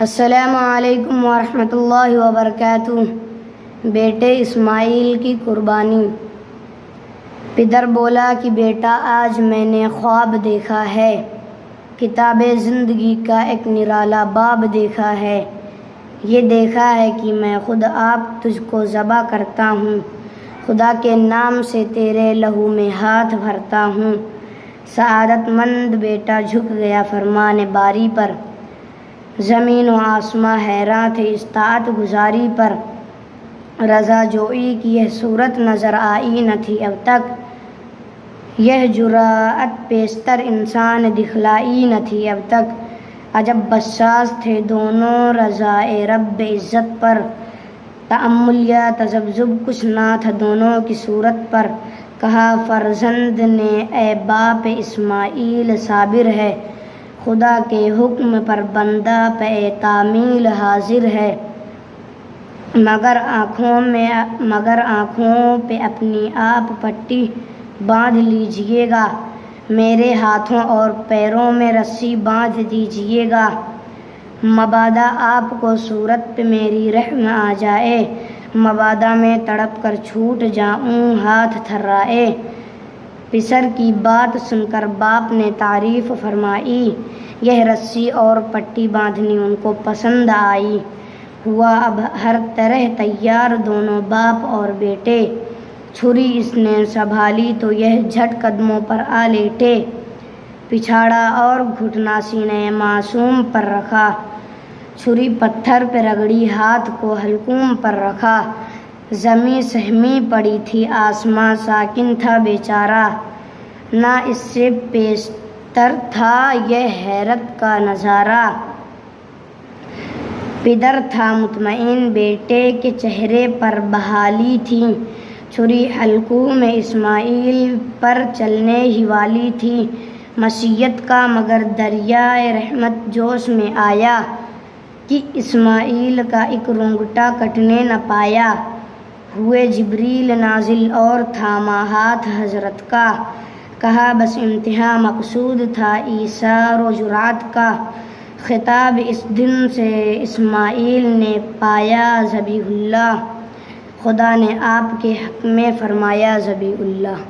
السلام علیکم ورحمۃ اللہ وبرکاتہ۔ بیٹے اسماعیل کی قربانی۔ پدر بولا کہ بیٹا آج میں نے خواب دیکھا ہے، کتاب زندگی کا ایک نرالا باب دیکھا ہے۔ یہ دیکھا ہے کہ میں خود آپ تجھ کو ذبح کرتا ہوں، خدا کے نام سے تیرے لہو میں ہاتھ بھرتا ہوں۔ سعادت مند بیٹا جھک گیا فرمان باری پر، زمین و آسماں حیراں تھے اطاعت گزاری پر۔ رضا جوئی کی یہ صورت نظر آئی نہ تھی اب تک، یہ جرأت پیشتر انسان دکھلائی نہ تھی اب تک۔ عجب بساز تھے دونوں رضائے رب عزت پر، تأمل یا تذبذب کچھ نہ تھا دونوں کی صورت پر۔ کہا فرزند نے اے باپ اسماعیل صابر ہے، خدا کے حکم پر بندہ پہ تعمیل حاضر ہے، مگر آنکھوں پہ اپنی آپ پٹی باندھ لیجئے گا، میرے ہاتھوں اور پیروں میں رسی باندھ دیجئے گا، مبادا آپ کو صورت پہ میری رحم آ جائے، مبادا میں تڑپ کر چھوٹ جاؤں ہاتھ تھرائے۔ پسر کی بات سن کر باپ نے تعریف فرمائی، یہ رسی اور پٹی باندھنی ان کو پسند آئی۔ ہوا اب ہر طرح تیار دونوں باپ اور بیٹے، چھری اس نے سنبھالی تو یہ جھٹ قدموں پر آ لیٹے، پچھاڑا اور گھٹنا سینے معصوم پر رکھا، چھری پتھر پہ رگڑی ہاتھ کو حلقوم پر رکھا۔ زمیں سہمی پڑی تھی آسماں ساکن تھا بیچارہ، نہ اس سے پیشتر تھا یہ حیرت کا نظارہ۔ پدر تھا مطمئن بیٹے کے چہرے پر بحالی تھی، چھری حلقوم میں اسماعیل پر چلنے ہی والی تھی۔ مشیت کا مگر دریائے رحمت جوش میں آیا کہ اسماعیل کا ایک رونگٹا کٹنے نہ پایا۔ ہوئے جبریل نازل اور تھاما ہاتھ حضرت کا، کہا بس انتہا مقصود تھا ایثار و جرأت کا۔ خطاب اس دن سے اسماعیل نے پایا ذبیح اللہ، خدا نے آپ کے حق میں فرمایا ذبیح اللہ۔